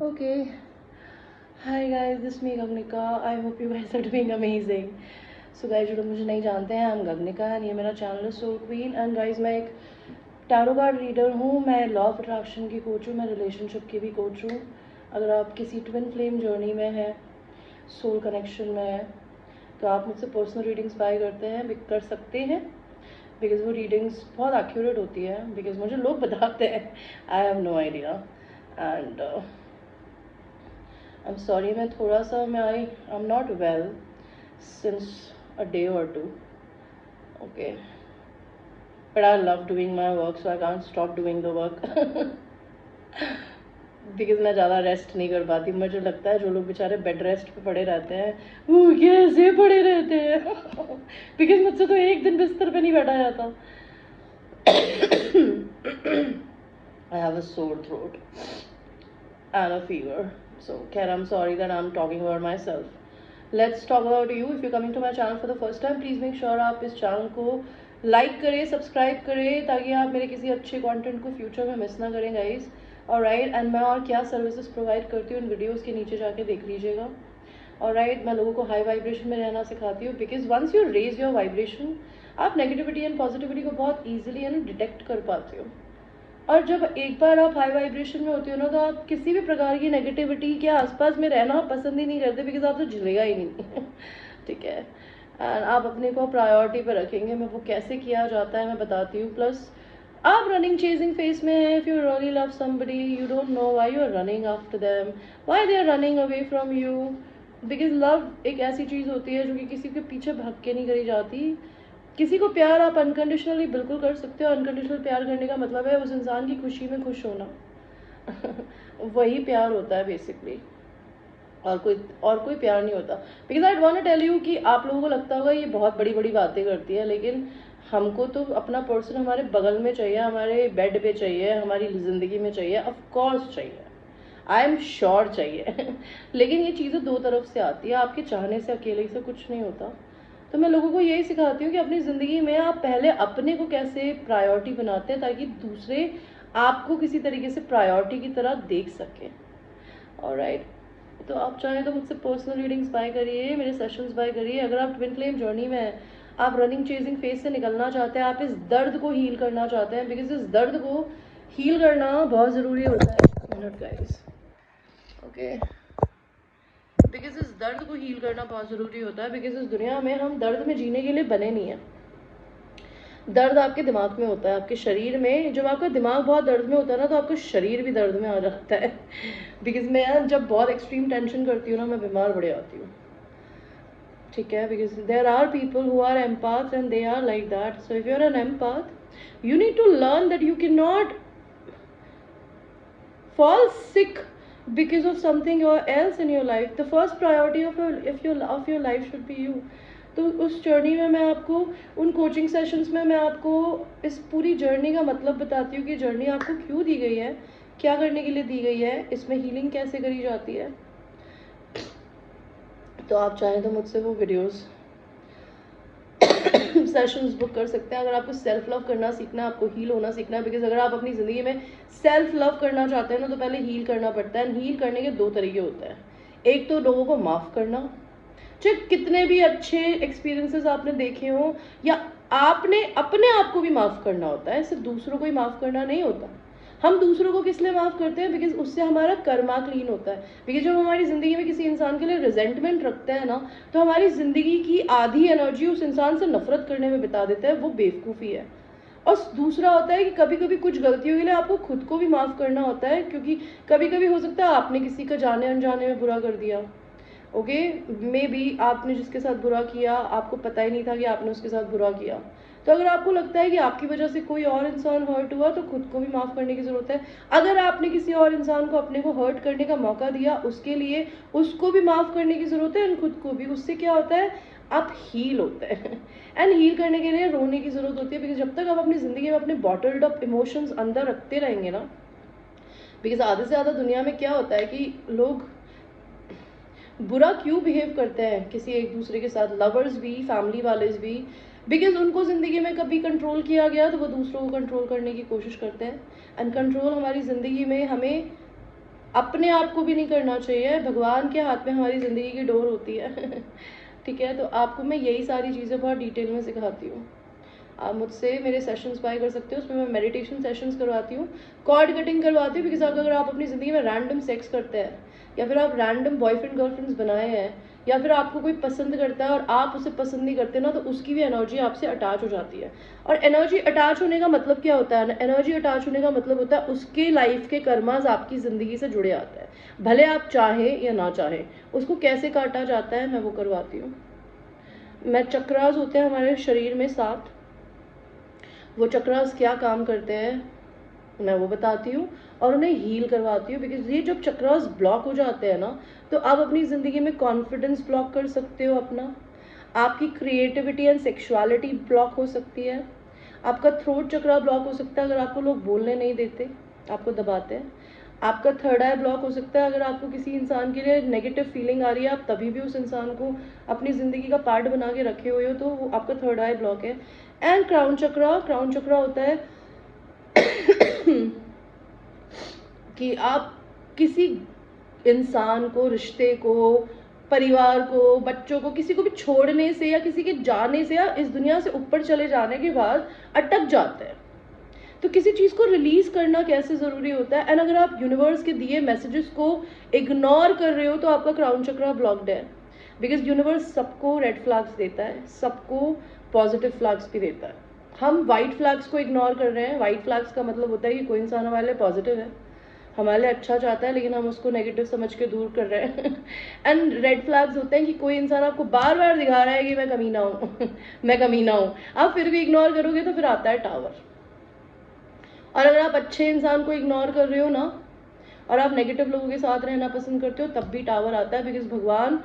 Okay. Hi guys, this is me Gagnika. I hope you guys are doing amazing. So guys, जो लोग मुझे नहीं जानते हैं, I'm Gagnika and ये मेरा चैनल है सोल क्वीन. एंड गाइज मैं एक टैरो कार्ड रीडर हूँ, मैं लॉ ऑफ अट्रैक्शन की कोच हूँ, मैं रिलेशनशिप की भी कोच हूँ. अगर आप किसी ट्विन फ्लेम जर्नी में हैं, सोल कनेक्शन में है, तो आप मुझसे पर्सनल रीडिंग्स बाय कर सकते हैं. बिकॉज वो रीडिंग्स बहुत एक्यूरेट होती है, बिकॉज मुझे लोग बताते हैं. I have no idea. And I am sorry, I am not well since a day or two. Okay, but I love doing my work, so I can't stop doing the work. Because मैं ज़्यादा rest नहीं कर पाती. मुझे लगता है जो लोग बेचारे बेड रेस्ट पे पड़े रहते हैं वो कैसे पड़े रहते हैं. बिकॉज मुझसे तो एक दिन बिस्तर पे नहीं बैठा जाता. I have a sore throat and a fever. So, Khair, I'm sorry that I'm talking about myself. Let's talk about you. If you're coming to my channel for the first time, please make sure आप इस channel को like करें, subscribe करें, ताकि आप मेरे किसी अच्छे कंटेंट को फ्यूचर में मिस ना करें गाइज. ऑलराइट. एंड मैं और क्या सर्विसेज प्रोवाइड करती हूँ इन वीडियोस के नीचे जाके देख लीजिएगा. ऑलराइट. मैं लोगों को हाई वाइब्रेशन में रहना सिखाती हूँ, because once you raise your vibration, आप नेगेटिविटी एंड पॉजिटिविटी को बहुत ईजिली डिटेक्ट कर पाते हो. और जब एक बार आप हाई वाइब्रेशन में होते हो ना, तो आप किसी भी प्रकार की नेगेटिविटी के आसपास में रहना पसंद ही नहीं करते, बिकॉज आप तो झिलेगा ही नहीं. ठीक है. एंड आप अपने को प्रायोरिटी पे रखेंगे. मैं वो कैसे किया जाता है मैं बताती हूँ. प्लस आप रनिंग चेजिंग फेस में है. If you really love somebody, you don't know why you are running after them, why they are running away from you. Because love एक ऐसी चीज़ होती है जो कि किसी के पीछे भाग के नहीं करी जाती. किसी को प्यार आप अनकंडीशनली बिल्कुल कर सकते हो. अनकंडीशनल प्यार करने का मतलब है उस इंसान की खुशी में खुश होना. वही प्यार होता है बेसिकली. और कोई प्यार नहीं होता. Because I want to tell you कि आप लोगों को लगता होगा ये बहुत बड़ी बड़ी बातें करती है, लेकिन हमको तो अपना पर्सन हमारे बगल में चाहिए, हमारे बेड पे चाहिए, हमारी ज़िंदगी में चाहिए. ऑफ कोर्स चाहिए, आई एम श्योर चाहिए. लेकिन ये चीज़ें दो तरफ से आती है. आपके चाहने से अकेले से कुछ नहीं होता. तो मैं लोगों को यही सिखाती हूँ कि अपनी ज़िंदगी में आप पहले अपने को कैसे प्रायोरिटी बनाते हैं, ताकि दूसरे आपको किसी तरीके से प्रायोरिटी की तरह देख सकें. ऑलराइट. तो आप चाहें तो मुझसे पर्सनल रीडिंग्स बाय करिए, मेरे सेशंस बाय करिए. अगर आप ट्विन फ्लेम जर्नी में हैं, आप रनिंग चेजिंग फेज से निकलना चाहते हैं, आप इस दर्द को हील करना चाहते हैं, बिकॉज इस दर्द को हील करना बहुत ज़रूरी होता है. Minute guys. ओके. बिकॉज इस दर्द को हील करना बहुत ज़रूरी होता है. बिकॉज इस दुनिया में हम दर्द में जीने के लिए बने नहीं हैं. दर्द आपके दिमाग में होता है, आपके शरीर में. जब आपका दिमाग बहुत दर्द में होता है ना, तो आपका शरीर भी दर्द में आ जाता है. बिकॉज मैं जब बहुत एक्सट्रीम टेंशन करती हूँ ना, मैं बीमार पड़ जाती हूँ. ठीक है. Because there are people who are empath and they are like that. So if you are an empath, you need to learn that you cannot fall sick because of something or else in your life. The first priority of your life should be you. तो उस journey में मैं आपको, उन coaching sessions में मैं आपको इस पूरी जर्नी का मतलब बताती हूँ कि जर्नी आपको क्यों दी गई है, क्या करने के लिए दी गई है, इसमें हीलिंग कैसे करी जाती है. तो आप चाहें तो मुझसे वो वीडियोस सेशंस बुक कर सकते हैं. अगर आपको सेल्फ लव करना सीखना है, आपको हील होना सीखना है. बिकॉज अगर आप अपनी ज़िंदगी में सेल्फ लव करना चाहते हैं ना, तो पहले हील करना पड़ता है. हील करने के दो तरीके होते हैं. एक तो लोगों को माफ़ करना. चाहे कितने भी अच्छे एक्सपीरियंसेस आपने देखे हो, या आपने अपने आप को भी माफ़ करना होता है, सिर्फ दूसरों को ही माफ़ करना नहीं होता. हम दूसरों को किस लिए माफ़ करते हैं? बिकॉज उससे हमारा कर्मा क्लीन होता है. बिकॉज जब हमारी ज़िंदगी में किसी इंसान के लिए रिजेंटमेंट रखते हैं ना, तो हमारी ज़िंदगी की आधी एनर्जी उस इंसान से नफरत करने में बिता देते हैं. वो बेवकूफ़ी है. और दूसरा होता है कि कभी कभी कुछ गलतियों के लिए आपको खुद को भी माफ़ करना होता है, क्योंकि कभी कभी हो सकता है आपने किसी का जाने अनजाने में बुरा कर दिया. ओके. मे बी आपने जिसके साथ बुरा किया, आपको पता ही नहीं था कि आपने उसके साथ बुरा किया. तो अगर आपको लगता है कि आपकी वजह से कोई और इंसान हर्ट हुआ, तो खुद को भी माफ़ करने की ज़रूरत है. अगर आपने किसी और इंसान को अपने को हर्ट करने का मौका दिया, उसके लिए उसको भी माफ़ करने की ज़रूरत है, एंड खुद को भी. उससे क्या होता है, आप हील होते हैं. एंड हील करने के लिए रोने की ज़रूरत होती है. बिकॉज जब तक आप अपनी ज़िंदगी में अपने बॉटल्ड अप इमोशंस अंदर रखते रहेंगे ना, बिकॉज आधे से ज़्यादा दुनिया में क्या होता है कि लोग बुरा क्यों बिहेव करते हैं किसी एक दूसरे के साथ, लवर्स भी, फैमिली वाले भी. बिकॉज उनको ज़िंदगी में कभी कंट्रोल किया गया, तो वो दूसरों को कंट्रोल करने की कोशिश करते हैं. एंड कंट्रोल हमारी ज़िंदगी में हमें अपने आप को भी नहीं करना चाहिए। भगवान के हाथ में हमारी ज़िंदगी की डोर होती है ठीक है, तो आपको मैं यही सारी चीज़ें बहुत डिटेल में सिखाती हूँ। आप मुझसे मेरे सेशंस बाय कर सकते हो, उसमें मैं मेडिटेशन सेशंस करवाती हूँ, कॉर्ड कटिंग करवाती हूँ। बिकॉज अगर आप अपनी ज़िंदगी में रैंडम सेक्स करते हैं, या फिर आप रैंडम बॉयफ्रेंड गर्लफ्रेंड्स बनाए हैं, या फिर आपको कोई पसंद करता है और आप उसे पसंद नहीं करते ना, तो उसकी भी एनर्जी आपसे अटैच हो जाती है। और एनर्जी अटैच होने का मतलब क्या होता है? एनर्जी अटैच होने का मतलब होता है उसके लाइफ के कर्मास आपकी ज़िंदगी से जुड़े आते हैं, भले आप चाहें या ना चाहें। उसको कैसे काटा जाता है मैं वो करवाती हूँ। मैं चक्रास होते हैं हमारे शरीर में 7, वो चक्रास क्या काम करते हैं मैं वो बताती हूँ, और उन्हें हील करवाती हूँ। बिकॉज ये जब चक्रास ब्लॉक हो जाते हैं ना, तो आप अपनी ज़िंदगी में कॉन्फिडेंस ब्लॉक कर सकते हो अपना, आपकी क्रिएटिविटी एंड सेक्सुअलिटी ब्लॉक हो सकती है, आपका थ्रोट चक्रा ब्लॉक हो सकता है अगर आपको लोग बोलने नहीं देते, आपको दबाते हैं, आपका थर्ड आई ब्लॉक हो सकता है अगर आपको किसी इंसान के लिए नेगेटिव फीलिंग आ रही है, आप तभी भी उस इंसान को अपनी ज़िंदगी का पार्ट बना के रखे हुए हो, तो वो आपका थर्ड आई ब्लॉक है। एंड क्राउन चक्रा, क्राउन चक्रा होता है कि आप किसी इंसान को, रिश्ते को, परिवार को, बच्चों को, किसी को भी छोड़ने से या किसी के जाने से या इस दुनिया से ऊपर चले जाने के बाद अटक जाते हैं। तो किसी चीज़ को रिलीज करना कैसे ज़रूरी होता है। एंड अगर आप यूनिवर्स के दिए मैसेजेस को इग्नोर कर रहे हो तो आपका क्राउन चक्रा ब्लॉक्ड है। बिकॉज यूनिवर्स सबको रेड फ्लैग्स देता है, सबको पॉजिटिव फ्लैग्स भी देता है। हम वाइट फ्लैग्स को इग्नोर कर रहे हैं। वाइट फ्लैग्स का मतलब होता है कि कोई इंसान हमारे लिए पॉजिटिव है, हमारे लिए अच्छा चाहता है, लेकिन हम उसको नेगेटिव समझ के दूर कर रहे हैं एंड रेड फ्लैग्स होते हैं कि कोई इंसान आपको बार बार दिखा रहा है कि मैं कमीना हूँ मैं कमीना हूँ, आप फिर भी इग्नोर करोगे तो फिर आता है टावर। और अगर आप अच्छे इंसान को इग्नोर कर रहे हो ना, और आप नेगेटिव लोगों के साथ रहना पसंद करते हो, तब भी टावर आता है। बिकॉज भगवान,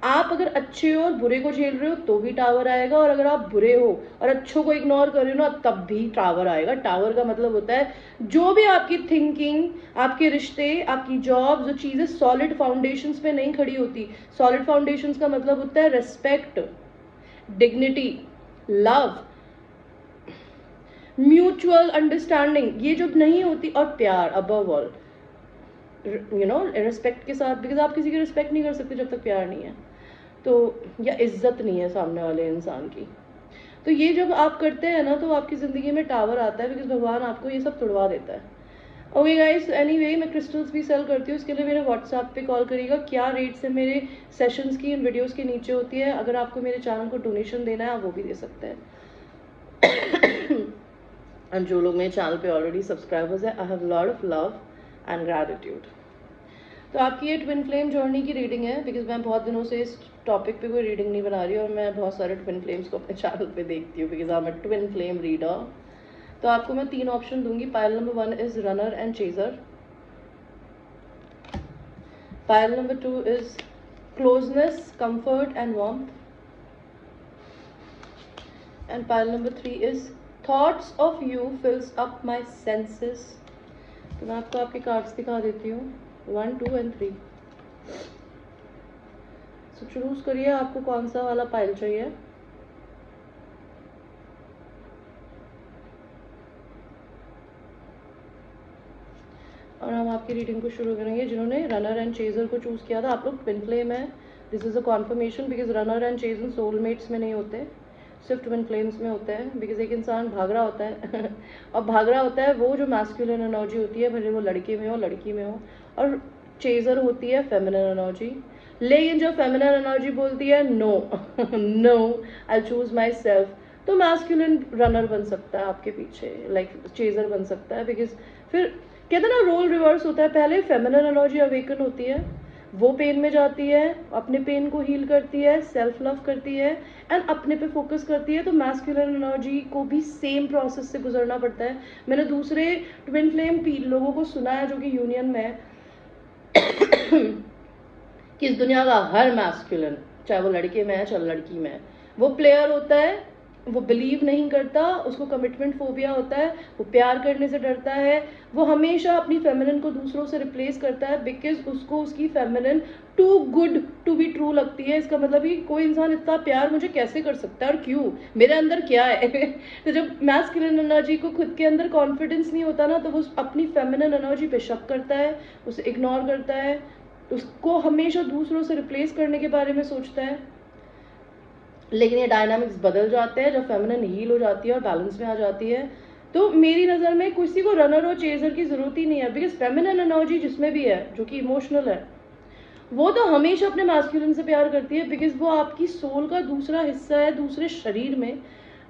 आप अगर अच्छे हो और बुरे को झेल रहे हो तो भी टावर आएगा, और अगर आप बुरे हो और अच्छों को इग्नोर कर रहे हो ना, तब भी टावर आएगा। टावर का मतलब होता है जो भी आपकी थिंकिंग, आपके रिश्ते, आपकी जॉब, जो चीज़ें सॉलिड फाउंडेशंस पे नहीं खड़ी होती। सॉलिड फाउंडेशंस का मतलब होता है respect, dignity, love, mutual understanding, ये जब नहीं होती, और प्यार अबव ऑल, रिस्पेक्ट के साथ। बिकॉज आप किसी की रिस्पेक्ट नहीं कर सकते जब तक प्यार नहीं है, तो या इज्जत नहीं है सामने वाले इंसान की। तो ये जब आप करते हैं ना, तो आपकी ज़िंदगी में टावर आता है। बिकॉज भगवान आपको ये सब तुड़वा देता है। ओके गाइस, एनीवे मैं क्रिस्टल्स भी सेल करती हूँ। इसके लिए मेरे व्हाट्सएप पे कॉल करिएगा। क्या रेट्स है मेरे सेशंस की, इन वीडियोस के नीचे होती है। अगर आपको मेरे चैनल को डोनेशन देना है, आप वो भी दे सकते हैं और जो लोग मेरे चैनल पे ऑलरेडी सब्सक्राइबर्स है, I have lot of love and gratitude. तो आपकी ये ट्विन फ्लेम जर्नी की रीडिंग है। बिकॉज मैं बहुत दिनों से इस टॉपिक पे कोई रीडिंग नहीं बना रही, और मैं बहुत सारे ट्विन फ्लेम्स को अपने चैनल पे देखती हूँ, because I am a twin flame reader. तो आपको मैं 3 ऑप्शन दूंगी। Pile number 1 is runner and chaser, pile number 2 is closeness, comfort and warmth, and pile number 3 is thoughts of you फिल्स up my senses. तो मैं आपको आपके cards दिखा देती हूँ, 1, 2 एंड 3। सो चूज करिए आपको कौन सा वाला पायल चाहिए। और हम आपकी रीडिंग को शुरू करेंगे। जिन्होंने रनर एंड चेजर को चूज़ किया था, आप लोग ट्विन फ्लेम है, this is a confirmation. Because runner and chaser soulmates में नहीं होते, सिर्फ ट्विन फ्लेम्स में होते हैं। बिकॉज एक इंसान भाग रहा होता है और भाग रहा होता है वो जो मैस्कुलिन एनर्जी होती है, भले वो लड़के में हो लड़की में हो, और चेजर होती है फेमिनिन एनर्जी। लेकिन जो फेमिनिन एनर्जी बोलती है no no, I choose myself, तो मैस्कुलिन रनर बन सकता है आपके पीछे, लाइक चेजर बन सकता है। बिकॉज फिर कहते हैं ना, रोल रिवर्स होता है। पहले फेमिनिन एनर्जी अवेकन होती है, वो पेन में जाती है, अपने पेन को हील करती है, सेल्फ लव करती है एंड अपने पे फोकस करती है। तो मैस्कुलिन एनर्जी को भी सेम प्रोसेस से गुजरना पड़ता है। मैंने दूसरे ट्विन फ्लेम लोगों को सुना है जो कि यूनियन में है कि इस दुनिया का हर मैस्कुलिन, चाहे वो लड़के में है चाहे लड़की में है, वो प्लेयर होता है वो बिलीव नहीं करता, उसको कमिटमेंट फोबिया होता है, वो प्यार करने से डरता है, वो हमेशा अपनी फेमिनिन को दूसरों से रिप्लेस करता है बिकॉज उसको उसकी feminine too good to be true लगती है। इसका मतलब कि कोई इंसान इतना प्यार मुझे कैसे कर सकता है और क्यों, मेरे अंदर क्या है। तो जब मैस्कुलिन एनर्जी को खुद के अंदर कॉन्फिडेंस नहीं होता ना, तो वो अपनी फेमिनिन एनर्जी पे शक करता है, उसे इग्नोर करता है, उसको हमेशा दूसरों से रिप्लेस करने के बारे में सोचता है। लेकिन ये डायनामिक्स बदल जाते हैं जब फेमिनिन हील हो जाती है और बैलेंस में आ जाती है। तो मेरी नज़र में किसी को रनर और चेजर की ज़रूरत ही नहीं है, बिकॉज फेमिनिन एनर्जी जिसमें भी है जो कि इमोशनल है, वो तो हमेशा अपने मैस्कुलिन से प्यार करती है, बिकॉज वो आपकी सोल का दूसरा हिस्सा है दूसरे शरीर में।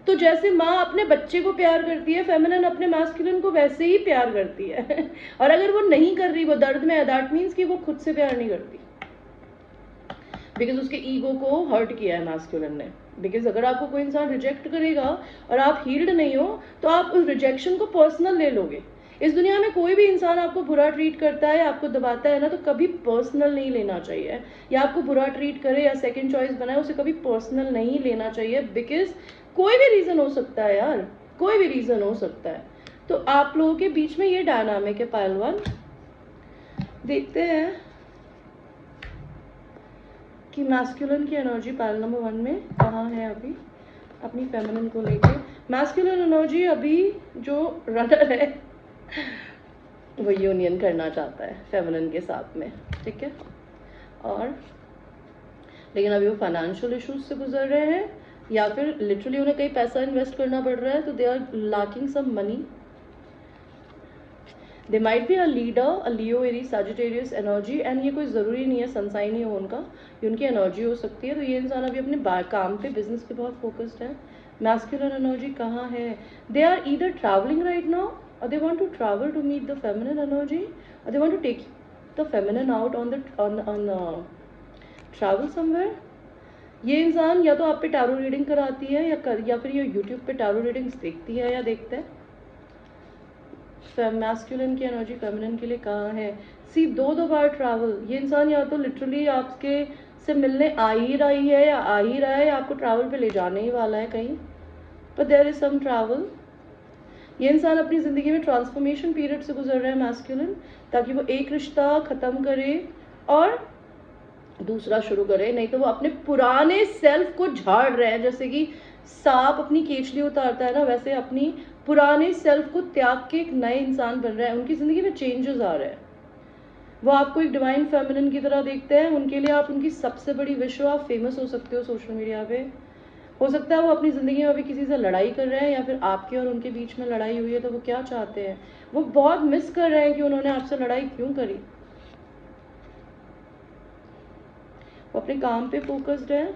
तो जैसे माँ अपने बच्चे को प्यार करती है, फेमिनिन अपने मैस्कुलिन को वैसे ही प्यार करती है। और अगर वो नहीं कर रही, वो दर्द में है, दैट मीन्स कि वो खुद से प्यार नहीं करती, बिकॉज उसके ईगो को हर्ट किया है मैस्कुलिन ने। बिकॉज अगर आपको कोई इंसान रिजेक्ट करेगा और आप हील्ड नहीं हो, तो आप उस रिजेक्शन को पर्सनल ले लोगे। इस दुनिया में कोई भी इंसान आपको बुरा ट्रीट करता है, आपको दबाता है ना, तो कभी पर्सनल नहीं लेना चाहिए। या आपको बुरा ट्रीट करे या सेकंड चॉइस बनाए, उसे कभी पर्सनल नहीं लेना चाहिए, बिकॉज कोई भी रीज़न हो सकता है यार, कोई भी रीज़न हो सकता है। तो आप लोगों के बीच में ये डायनामिक है पायल 1। देखते हैं कि मैस्कुलिन की एनर्जी पायल नंबर 1 में कहाँ है अभी अपनी फेमिनिन को लेके। मैस्कुलिन एनर्जी अभी जो रनर है वो यूनियन करना चाहता है फेमिनिन के साथ में, ठीक है। और लेकिन अभी वो फाइनेंशियल इश्यूज से गुजर रहे हैं, या फिर लिटरली उन्हें कहीं पैसा इन्वेस्ट करना पड़ रहा है, तो they are lacking some money. They might be a leader, a Leo Aries Sagittarius energy, and ये कोई ज़रूरी नहीं है सनसाइन ही हो उनका, ये उनकी एनर्जी हो सकती है। तो ये इंसान अभी अपने काम पे, बिजनेस पे बहुत फोकस्ड है। मैस्कुलिन एनर्जी कहाँ है? They are either travelling right now, or they want to travel to meet the feminine energy, or they want to take the feminine out on travel somewhere. ये इंसान या तो आप पे टैरो रीडिंग कराती है या फिर ये यूट्यूब पे टैरो रीडिंग्स देखती है या देखता है। मैस्कुलिन की एनर्जी फेमिनिन के लिए कहाँ है? सी दो बार ट्रैवल। ये इंसान या तो लिटरली आपके से मिलने आ ही रही है या आ ही रहा है, या आपको ट्रैवल पे ले जाने ही वाला है कहीं, but there is some travel. ये इंसान अपनी ज़िंदगी में ट्रांसफॉर्मेशन पीरियड से गुजर रहा है मैस्कुलिन, ताकि वो एक रिश्ता ख़त्म करे और दूसरा शुरू करे। नहीं तो वो अपने पुराने सेल्फ को झाड़ रहे हैं, जैसे कि सांप अपनी केचली उतारता है ना, वैसे अपनी पुराने सेल्फ को त्याग के एक नए इंसान बन रहा है। उनकी ज़िंदगी में चेंजेस आ रहे हैं। वो आपको एक डिवाइन फेमिनिन की तरह देखते हैं। उनके लिए आप उनकी सबसे बड़ी विश हो, आप फेमस हो सकते हो सोशल मीडिया पे। हो सकता है वो अपनी ज़िंदगी में अभी किसी से लड़ाई कर रहे हैं, या फिर आपके और उनके बीच में लड़ाई हुई है, तो वो क्या चाहते हैं, वो बहुत मिस कर रहे हैं कि उन्होंने आपसे लड़ाई क्यों करी। वो अपने काम पे फोकस्ड है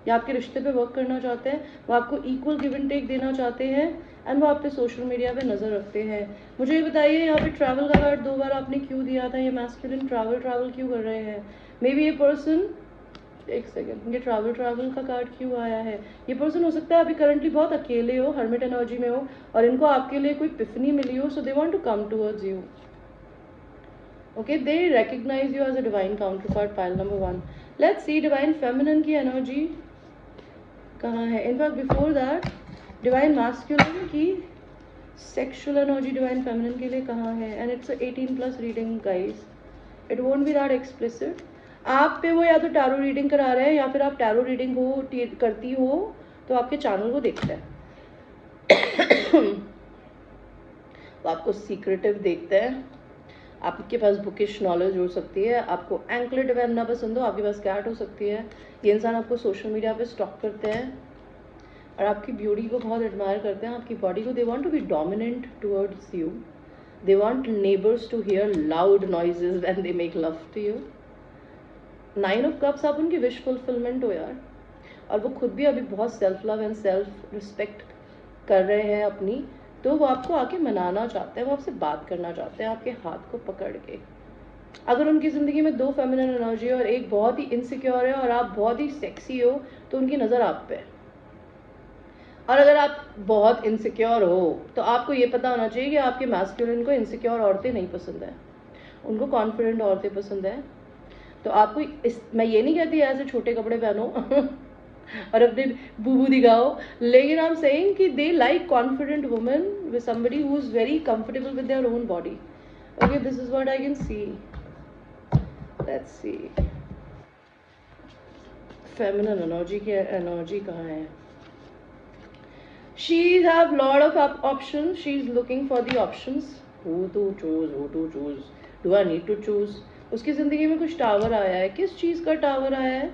या आपके रिश्ते पे वर्क करना चाहते हैं। वो आपको इक्वल गिव एंड टेक देना चाहते हैं, एंड वो आप पे सोशल मीडिया पे नज़र रखते हैं। मुझे ये बताइए, यहाँ पे ट्रैवल का कार्ड 2 बार आपने क्यों दिया था? ये मैस्कुलिन ट्रैवल क्यों कर रहे हैं? मे बी ये पर्सन, एक सेकेंड, ये ट्रैवल का कार्ड क्यों आया है? ये पर्सन हो सकता है अभी करंटली बहुत अकेले हो, हर्मिट एनर्जी में हो, और इनको आपके लिए कोई पिफनी मिली हो, so they want to come towards you. Okay, they recognise you as a divine counterpart, pile number 1। Let's see divine feminine की एनर्जी कहाँ है। In fact before that, divine masculine की सेक्सुअल एनर्जी डिवाइन फेमिनिन के लिए कहाँ है? And it's 18+ reading guys, it won't be that explicit. आप पे वो या तो टैरो रीडिंग करा रहे हैं, या फिर आप टैरो रीडिंग करती हो तो आपके चैनल को देखते हैं। वो आपको सीक्रेटिव देखते हैं, आपके पास बुकिश नॉलेज हो सकती है, आपको एंकलेट पहनना पसंद हो, आपके पास कैट हो सकती है। ये इंसान आपको सोशल मीडिया पे स्टॉक करते हैं और आपकी ब्यूटी को बहुत एडमायर करते हैं, आपकी बॉडी को। They want to be dominant towards you, they want neighbours to hear loud noises when they make love to you. 9 of cups, आप उनकी विश फुलफिलमेंट हो यार, और वो खुद भी अभी बहुत self love and self respect कर रहे हैं अपनी, तो वो आपको आके मनाना चाहते हैं, वो आपसे बात करना चाहते हैं आपके हाथ को पकड़ के। अगर उनकी ज़िंदगी में 2 फेमिनिन एनर्जी और एक बहुत ही इनसिक्योर है और आप बहुत ही सेक्सी हो, तो उनकी नज़र आप पे है। और अगर आप बहुत इनसिक्योर हो, तो आपको ये पता होना चाहिए कि आपके मैस्कुलिन को इनसिक्योर औरतें नहीं पसंद है, उनको कॉन्फिडेंट औरतें पसंद है। तो आपको मैं ये नहीं कहती ऐसे छोटे कपड़े पहनो और अपने बूबू दिखाओ. लेकिन आई एम सेइंग कि they like confident women with somebody who is very comfortable with their own body. Okay, this is what I can see. Let's see feminine energy की एनर्जी कहाँ है. She have lot of options. She is looking for the options. Who to choose? Who to choose? Do I need to choose? उसकी ज़िंदगी में कुछ tower आया है. किस चीज़ का टावर आया है?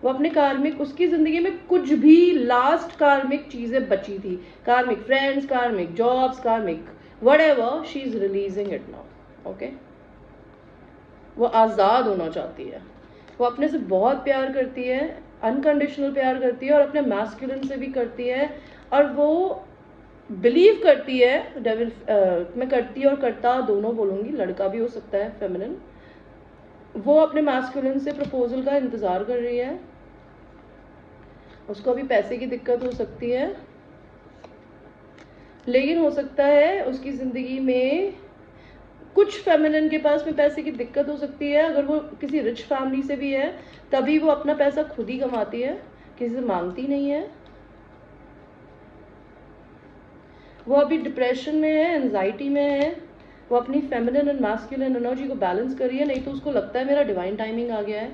वो अपने कार्मिक, उसकी ज़िंदगी में कुछ भी लास्ट कार्मिक चीज़ें बची थी. कार्मिक फ्रेंड्स, कार्मिक जॉब्स, कार्मिक whatever. She is releasing it now. Okay? वो आज़ाद होना चाहती है. वो अपने से बहुत प्यार करती है, अनकंडीशनल प्यार करती है, और अपने मैस्कुलिन से भी करती है. और वो बिलीव करती है, डेविल में करती है और करता दोनों बोलूँगी, लड़का भी हो सकता है फेमिनिन. वो अपने मैस्कुलिन से प्रपोजल का इंतज़ार कर रही है. उसको अभी पैसे की दिक्कत हो सकती है, लेकिन हो सकता है उसकी ज़िंदगी में कुछ फेमिनिन के पास में पैसे की दिक्कत हो सकती है. अगर वो किसी रिच फैमिली से भी है तभी वो अपना पैसा खुद ही कमाती है, किसी से मांगती नहीं है. वो अभी डिप्रेशन में है, एंजाइटी में है. वो अपनी फेमिनिन एंड मैस्कुलिन एनर्जी को बैलेंस कर रही है. नहीं तो उसको लगता है मेरा डिवाइन टाइमिंग आ गया है.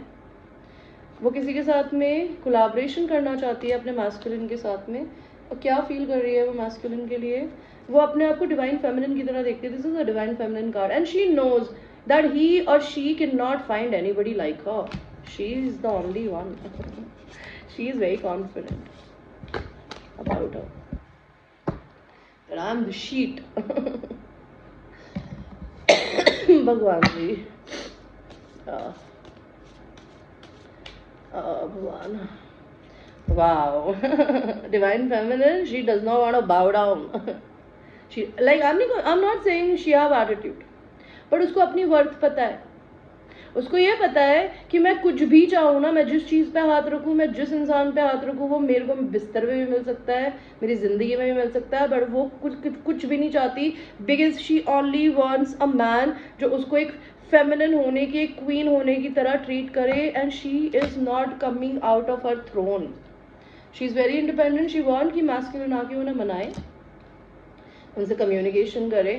वो किसी के साथ में कोलैबोरेशन करना चाहती है अपने मैस्कुलिन के साथ में. और क्या फील कर रही है वो मैस्कुलिन के लिए? वो अपने आप को डिवाइन फेमिनिन की तरह देखती है. This is a divine feminine card and she knows that he और she can not find anybody like her. She is the only one. She is very confident about her. But I'm the sheet. भगवान जी, भगवान. Wow. Divine feminine, she does not want to bow down. She like I'm not saying she have attitude, but उसको अपनी worth पता है. उसको ये पता है कि मैं कुछ भी चाहूँ ना, मैं जिस चीज़ पे हाथ रखूँ, मैं जिस इंसान पे हाथ रखूँ, वो मेरे को बिस्तर में भी मिल सकता है, मेरी ज़िंदगी में भी मिल सकता है. बट वो कुछ भी नहीं चाहती, because she only wants a man जो उसको एक फेमिनिन होने की, एक क्वीन होने की तरह ट्रीट करे. And she is not coming out of her throne. She is very independent. She want कि मैस्कुलिन आके उन्हें मनाए, उनसे कम्युनिकेशन करे.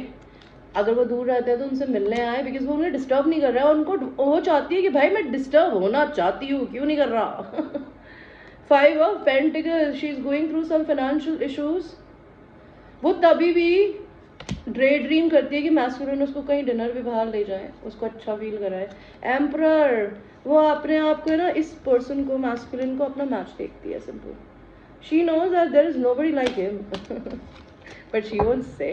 अगर वो दूर रहते हैं तो उनसे मिलने आए, बिकॉज वो उन्हें डिस्टर्ब नहीं कर रहा है. उनको वो चाहती है कि भाई मैं डिस्टर्ब होना चाहती हूँ, क्यों नहीं कर रहा. 5 of Pentacles, she is going through some financial issues. वो तभी भी ड्रे ड्रीम करती है कि मैस्कुलिन उसको कहीं डिनर पे बाहर ले जाए, उसको अच्छा फील कराए. एम्परर, वो अपने आप को ना, इस पर्सन को, मैस्कुलिन को अपना मैच देखती है. Simple. She knows that there is nobody like him, but she won't say.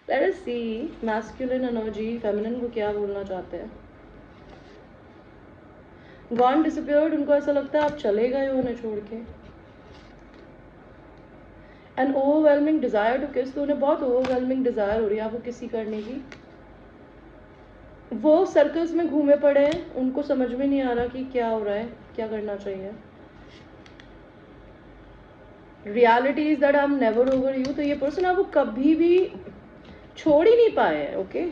Let us see masculine energy, feminine को क्या बोलना चाहते हैं. Gone disappeared, उनको ऐसा लगता है आप चले गए हो उन्हें छोड़ के. An overwhelming desire to kiss, तो उन्हें बहुत overwhelming desire हो रही है आपको किसी करने की. वो सर्कल्स में घूमे पड़े हैं, उनको समझ में नहीं आ रहा कि क्या हो रहा है, क्या करना चाहिए. Reality is that I'm never over you. तो ये पर्सन आपको कभी भी छोड़ ही नहीं पाए हैं. Okay,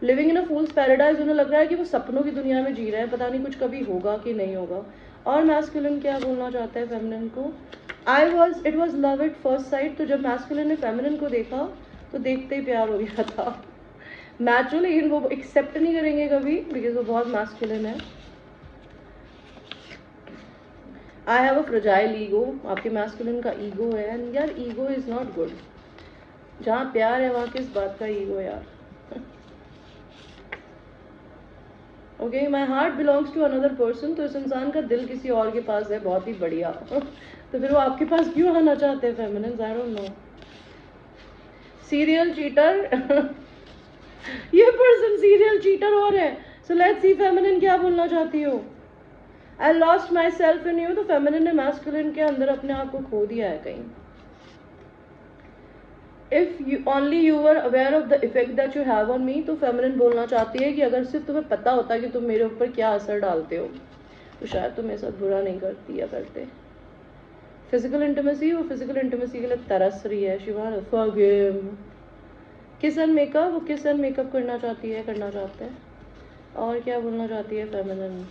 living in a fools paradise. उन्हें लग रहा है कि वो सपनों की दुनिया में जी रहे हैं, पता नहीं कुछ कभी होगा कि नहीं होगा. और मैस्कुलिन क्या बोलना चाहता है फेमिनिन को? It was love at first sight. तो जब मैस्कुलिन ने फेमिनिन को देखा तो देखते ही प्यार हो गया था. मैच हो, लेकिन वो एक्सेप्ट नहीं करेंगे कभी, बिकॉज वो बहुत मैस्कुलिन है. I have a fragile ego. आपके मैस्कुलिन का ईगो है, एंड यार ईगो इज नॉट गुड. जहाँ प्यार है वहाँ किस बात का ईगो यार. Okay, my heart belongs to another person. तो इस इंसान का दिल किसी और के पास है. बहुत ही बढ़िया. तो फिर वो आपके पास क्यों आना चाहते हैं feminine? I don't know. Serial cheater. ये पर्सन सीरियल चीटर और है. सो लेट्स सी फेमिनिन क्या बोलना चाहती हो. I lost myself in you. तो फेमिनिन ने मैस्कुलिन के अंदर अपने आप को खो दिया है कहीं. If you only you are aware of the effect that you have on me. तो फेमिनिन बोलना चाहती है कि अगर सिर्फ तुम्हें पता होता कि तुम मेरे ऊपर क्या असर डालते हो, तो शायद तुम मेरे साथ बुरा नहीं करती या करते. फिजिकल इंटीमेसी, वो फिजिकल इंटीमेसी के लिए तरस रही है. She want to forgive. Kiss and make up, वो किस एंड मेकअप करना चाहती है, करना चाहते हैं. और क्या बोलना चाहती है feminine?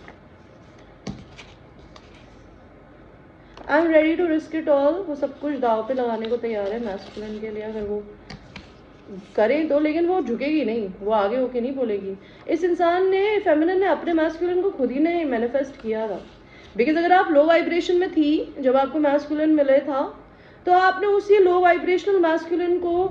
I am ready to risk it all, वो सब कुछ दाव पे लगाने को तैयार है मैस्कुलिन के लिए, अगर वो करें तो, लेकिन वो झुकेगी नहीं, वो आगे होके नहीं बोलेगी। इस इंसान ने, फेमिनिन ने अपने मैस्कुलिन को खुद ही ने मैनिफेस्ट किया था। बिकॉज अगर आप लो वाइब्रेशन में थी जब आपको मैस्कुलिन मिले था, तो आपने उसी लो वाइब्रेशनल मैस्कुलिन को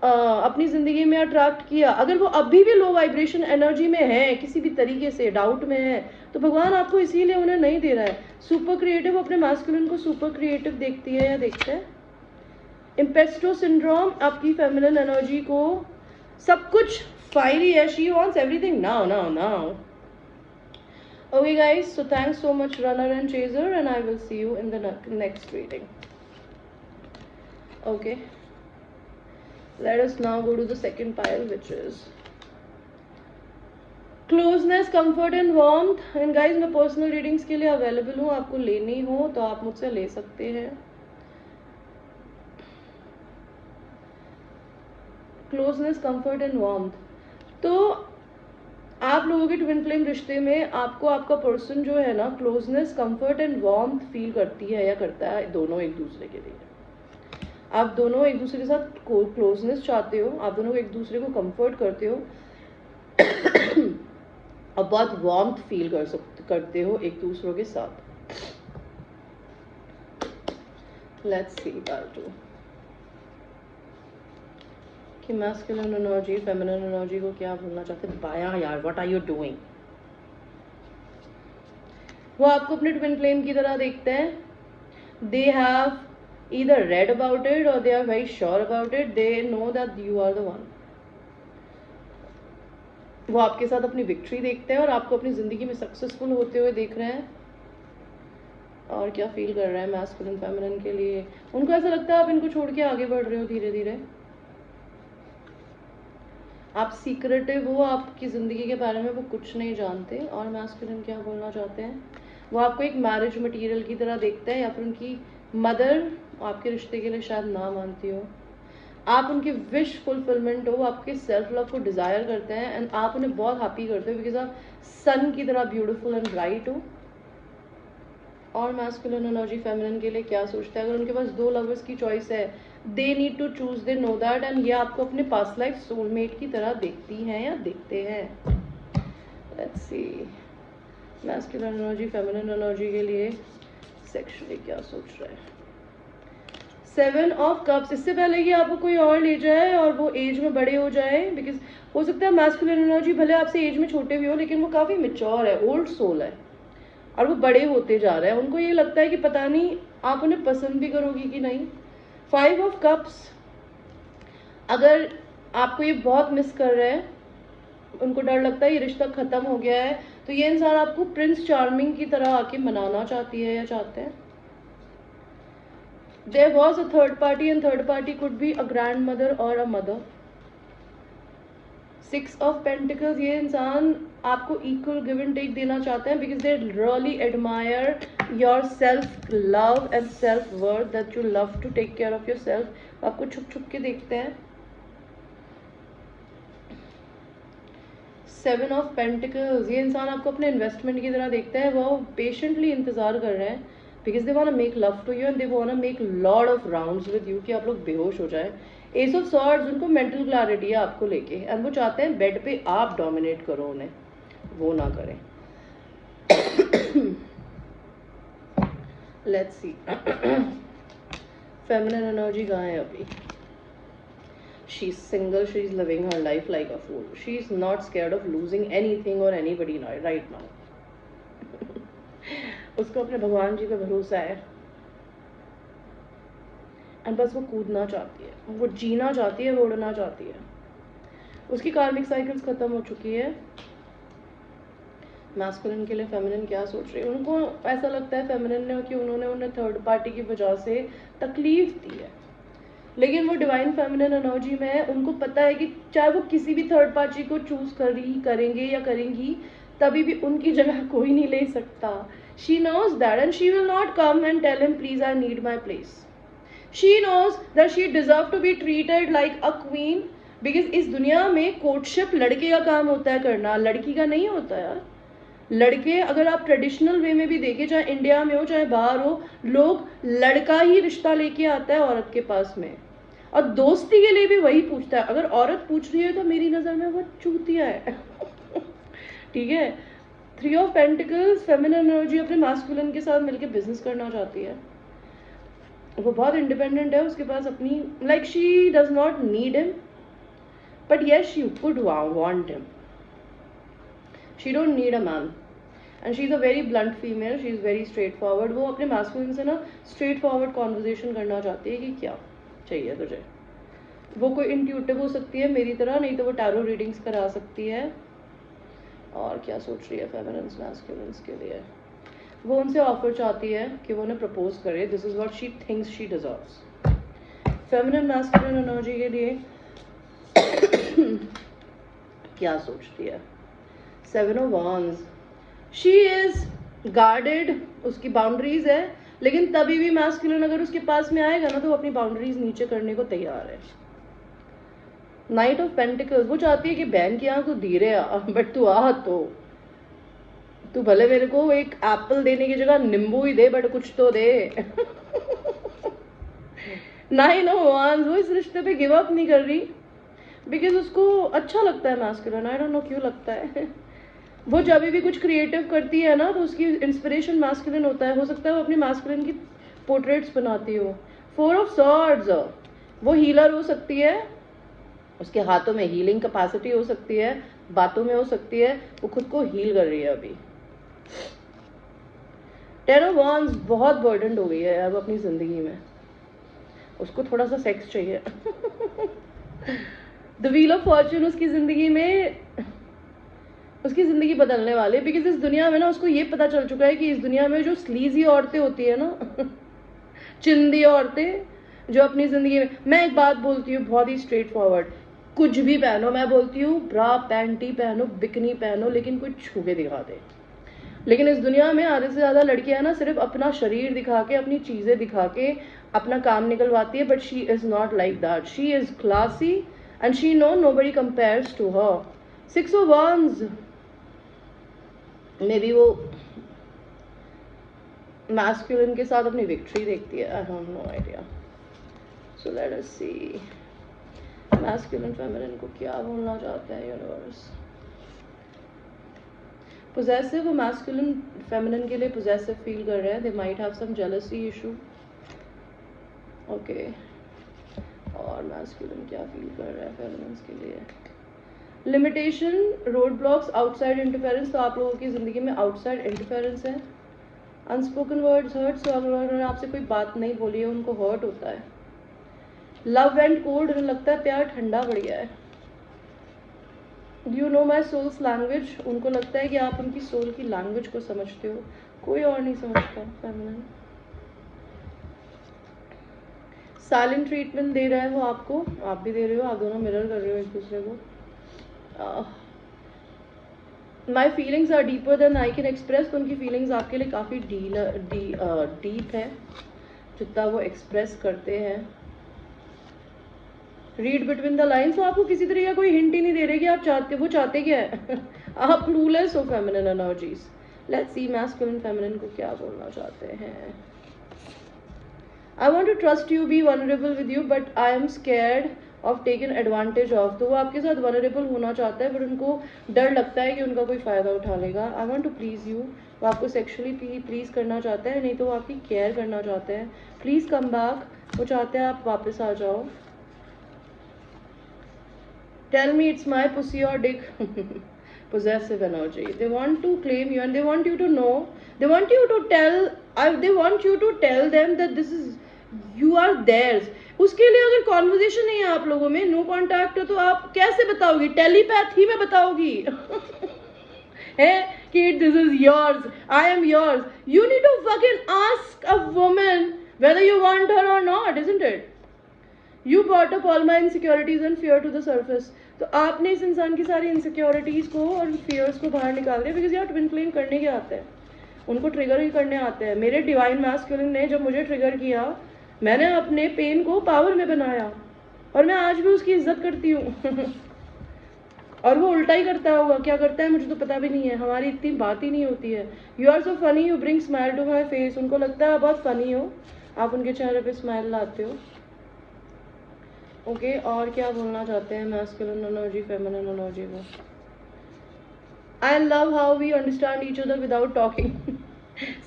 अपनी ज़िंदगी में अट्रैक्ट किया। अगर वो अभी भी लो वाइब्रेशन एनर्जी में है, किसी भी तरीके से डाउट में है, तो भगवान आपको इसीलिए उन्हें नहीं दे रहा है। सुपर क्रिएटिव अपने मैस्कुलिन को सुपर क्रिएटिव देखती है या देखते हैं। इम्पेस्टो सिंड्रोम आपकी फेमिनिन एनर्जी को सब कुछ फायरी है, she wants everything now now now. Okay guys, so thanks so much runner and chaser, and I will see you in the next reading. Okay, let us now go to the second pile, which is closeness, comfort and warmth. And guys, मैं personal readings के लिए available हूँ, आपको लेनी हो तो आप मुझसे ले सकते हैं। क्लोजनेस, कंफर्ट एंड वार्मथ, तो आप लोगों के ट्विन फ्लेम रिश्ते में आपको आपका पर्सन जो है ना, closeness, comfort and warmth feel करती है या करता है, दोनों एक दूसरे के लिए। आप दोनों एक दूसरे के साथ क्लोजनेस चाहते हो, आप दोनों एक दूसरे को कंफर्ट करते हो और बहुत वार्मथ फील करते हो एक दूसरों के साथ। लेट्स सी पार्ट 2 कि मैस्कुलिन एनर्जी फेमिनिन एनर्जी को क्या बोलना चाहते हैं। बाया यार, व्हाट आर यू डूइंग? वो आपको अपने ट्विन फ्लेम की तरह देखते हैं। They have either read about it और they are very sure about it, they know that you are the one. वो आपके साथ अपनी विक्ट्री देखते हैं और आपको अपनी जिंदगी में सक्सेसफुल होते हुए देख रहे हैं। और क्या फील कर रहे हैं मैस्कुलिन फेमिनिन के लिए? उनको ऐसा लगता है आप इनको छोड़ के आगे बढ़ रहे हो धीरे धीरे। आप सीक्रेटिव हो, आपकी ज़िंदगी के बारे में वो कुछ नहीं जानते। और मैस्कुलिन क्या बोलना चाहते हैं, वो आपको एक मैरिज मटेरियल की तरह देखते हैं, या फिर उनकी मदर आपके रिश्ते के लिए शायद ना मानती हो। आप उनकी विश फुलफिलमेंट हो, आपके सेल्फ लव को डिज़ायर करते हैं एंड आप उन्हें बहुत हैप्पी करते हो बिकॉज आप सन की तरह ब्यूटीफुल एंड ब्राइट हो। और मैस्कुलिन एनर्जी फेमिनिन के लिए क्या सोचता है? अगर उनके पास दो लवर्स की चॉइस है, they need to choose, they know that, and ये आपको अपने पास्ट लाइफ सोलमेट की तरह देखती हैं या देखते हैं। Let's see masculine energy feminine energy के लिए सेक्सुअली क्या सोच रहा है। 7 ऑफ कप्स, इससे पहले कि आपको कोई और ले जाए और वो एज में बड़े हो जाए, बिकॉज हो सकता है मैस्कुलिन एनर्जी भले आपसे एज में छोटे भी हो, लेकिन वो काफ़ी मैच्योर है, ओल्ड सोल है और वो बड़े होते जा रहे हैं। उनको ये लगता है कि पता नहीं आप उन्हें पसंद भी करोगी कि नहीं। 5 ऑफ कप्स, अगर आपको ये बहुत मिस कर रहे हैं, उनको डर लगता है ये रिश्ता ख़त्म हो गया है, तो ये इंसान आपको प्रिंस चार्मिंग की तरह आके मनाना चाहती है या चाहते हैं। There was a third party and third party could be a grandmother और अ मदर। 6 ऑफ पेंटिकल्स, ये इंसान आपको इक्वल गिव एंड टेक देना चाहते हैं because they really admire your self love and self worth, that you love to take care of yourself. आपको छुप छुप के देखते हैं। 7 ऑफ पेंटिकल्स, ये इंसान आपको अपने इन्वेस्टमेंट की तरह देखते हैं। वो पेशेंटली इंतजार कर रहे हैं because they want to make love to you and they want to make lot of rounds with you, कि आप लोग बेहोश हो जाए। एस ऑफ सॉर्ड्स, उनको मेंटल क्लैरिटी है आपको लेके एंड वो चाहते हैं बेड पे आप डोमिनेट करो उन्हें, वो ना करें। लेट्स सी फेमिनिन एनर्जी कहाँ है अभी? She is single, she is living her life like a fool, she is not scared of losing anything और एनीबडी राइट नाउ। उसको अपने भगवान जी पे भरोसा है एंड बस वो कूदना चाहती है, वो जीना चाहती है, वो उड़ना चाहती है। उसकी कार्मिक साइकिल्स खत्म हो चुकी है। मैस्कुलिन के लिए फेमिनिन क्या सोच रही है? उनको ऐसा लगता है फेमिनिन ने कि उन्होंने उन्हें थर्ड पार्टी की वजह से तकलीफ दी है, लेकिन वो डिवाइन फेमिनिन एनर्जी में है। उनको पता है कि चाहे वो किसी भी थर्ड पार्टी को चूज करेंगे या करेंगी, तभी भी उनकी जगह कोई नहीं ले सकता। She knows that and she will not come and tell him please I need my place. She knows that she deserves to be treated like a queen, because इस दुनिया में कोर्टशिप लड़के का काम होता है करना, लड़की का नहीं होता यार। लड़के अगर आप ट्रेडिशनल वे में भी देखें, चाहे इंडिया में हो चाहे बाहर हो, लोग लड़का ही रिश्ता लेके आता है औरत के पास में, और दोस्ती के लिए भी वही पूछता है। अगर औरत पूछ रही है तो मेरी नज़र में वो चूतिया है। ठीक है। 3 ऑफ पेंटिकल्स, फेमिनिन एनर्जी अपने मैस्कुलिन के साथ मिलकर बिजनेस करना चाहती है। वो बहुत इंडिपेंडेंट है, उसके पास अपनी, like she does not need him, but yes she would want him. She don't need a man and she is a very blunt female, she is very straight forward. वो अपने मैस्कुलिन से ना straight forward conversation करना चाहती है कि क्या चाहिए तुझे। वो कोई इंट्यूटिव हो सकती है मेरी तरह, नहीं तो वो टैरो रीडिंग्स करा सकती है। और क्या सोच रही है फेमिनिन्स मैस्कुलिन्स के लिए, वो उनसे ऑफर चाहती है कि वो उन्हें प्रपोज करे। This is what she thinks she deserves. Feminine masculine energy के लिए क्या सोचती है? 7 of wands, she is guarded, उसकी बाउंड्रीज है, लेकिन तभी भी मैस्कुलिन अगर उसके पास में आएगा ना तो वो अपनी बाउंड्रीज नीचे करने को तैयार है। नाइट ऑफ पेंटिकल्स, वो चाहती है कि बहन की यहाँ तू धीरे आ, बट तू आ तो तू भले मेरे को एक एप्पल देने की जगह नींबू ही दे, बट कुछ तो दे। 9 ऑफ वांड्स, वो इस रिश्ते पे गिव अप नहीं कर रही, बिकॉज उसको अच्छा लगता है मैस्कुलिन। आई डोंट नो क्यों लगता है। वो जब भी कुछ क्रिएटिव करती है ना तो उसकी इंस्पिरेशन मैस्कुलिन होता है। हो सकता है वो अपनी मैस्कुलिन की पोर्ट्रेट्स बनाती हो। 4 ऑफ सॉर्ड्स, वो हीलर हो सकती है, उसके हाथों में हीलिंग कैपेसिटी हो सकती है, बातों में हो सकती है, वो खुद को हील कर रही है अभी। 10 ऑफ वांड्स, बहुत बर्डनड हो गई है अब अपनी जिंदगी में, उसको थोड़ा सा सेक्स चाहिए। द व्हील ऑफ फॉर्च्यून उसकी जिंदगी में, उसकी ज़िंदगी बदलने वाले, बिकॉज इस दुनिया में ना उसको ये पता चल चुका है कि इस दुनिया में जो स्लीजी औरतें होती है ना, चिंदी औरतें जो अपनी ज़िंदगी में, मैं एक बात बोलती हूँ बहुत ही स्ट्रेट फॉरवर्ड, कुछ भी पहनो, मैं बोलती हूँ ब्रा पैंटी पहनो, बिकनी पहनो, लेकिन कुछ छू के दिखा दे। लेकिन इस दुनिया में आधे से ज़्यादा लड़कियां ना सिर्फ अपना शरीर दिखा के, अपनी चीज़ें दिखा के अपना काम निकलवाती है, but she is not like that. She is classy and she know nobody compares to her. 6 of wands, maybe बी वो मैस्कुलिन के साथ अपनी विक्ट्री देखती है। I have no idea. So let us see masculine feminine को क्या बोलना चाहते हैं यूनिवर्स। पोजेसिव, वो मैस्कुलिन फेमिनिन के लिए पोजेसिव फील कर रहे हैं। They might have some jealousy issue. Okay, और मैस्कुलिन क्या फील कर रहा है फेमिनिन्स के लिए? Limitation, road blocks, outside interference. तो आप लोगों की ज़िंदगी में आउटसाइड इंटरफेरेंस है। अनस्पोकन वर्ड्स हर्ट, सो अगर उन्होंने आपसे कोई बात नहीं बोली है उनको हर्ट होता है। लव एंड कोल्ड, उन्हें लगता है प्यार ठंडा पड़ गया है। You know my souls language, उनको लगता है कि आप उनकी सोल की लैंग्वेज को समझते हो, कोई और नहीं समझता फेमिनिन। साइलेंट ट्रीटमेंट दे रहा है वो आपको, आप भी दे रहे हो, आप दोनों मिरर कर रहे हो एक दूसरे को। My feelings are deeper than I can express, तो उनकी फीलिंग्स आपके लिए काफ़ी डीप है जितना वो एक्सप्रेस करते हैं। रीड बिटवीन द लाइन्स, तो आपको किसी तरह का कोई हिंट ही नहीं दे रहे कि आप चाहते, वो चाहते क्या है। आप क्लूलेस हो feminine energies. Let's see masculine feminine को क्या बोलना चाहते हैं। I want to trust you, be vulnerable with you, but I am scared of taken advantage of. तो वो आपके साथ वनरेबल होना चाहता है, बट उनको डर लगता है कि उनका कोई फ़ायदा उठा लेगा। I want to please you, वो आपको सेक्शुअली प्लीज़ करना चाहता है, नहीं तो वो आपकी केयर करना चाहते हैं। प्लीज़ कम बैक, वो चाहते हैं आप वापस आ जाओ। Tell me it's my pussy और dick. possessive energy, they want to claim you and they want you to know, they want you to tell, they want you to tell them that this is, you are theirs. उसके लिए अगर conversation नहीं है आप लोगों में, no contact है, तो आप कैसे बताओगी? टेलीपैथी में बताओगी। है कि this is yours, I am yours. You need to fucking ask a woman whether you want her or not, isn't it? You brought up all my insecurities and fear to the surface. तो आपने इस इंसान की सारी insecurities को और fears को बाहर निकाल दिया, बिकॉज यार ट्विन फ्लेम करने के आते हैं, उनको ट्रिगर ही करने आते हैं। मेरे डिवाइन मैस्कुलिन ने जब मुझे ट्रिगर किया, मैंने अपने पेन को पावर में बनाया और मैं आज भी उसकी इज्जत करती हूँ। और वो उल्टा ही करता होगा, क्या करता है मुझे तो पता भी नहीं है, हमारी इतनी बात ही नहीं होती है। You are so funny, you bring smile to my face. उनको लगता है आप बहुत फनी हो, आप उनके चेहरे पे स्माइल लाते हो। ओके, और क्या बोलना चाहते हैं मैस्कुलिन एनर्जी फेमिनिन एनर्जी को? I love how we understand each other without talking.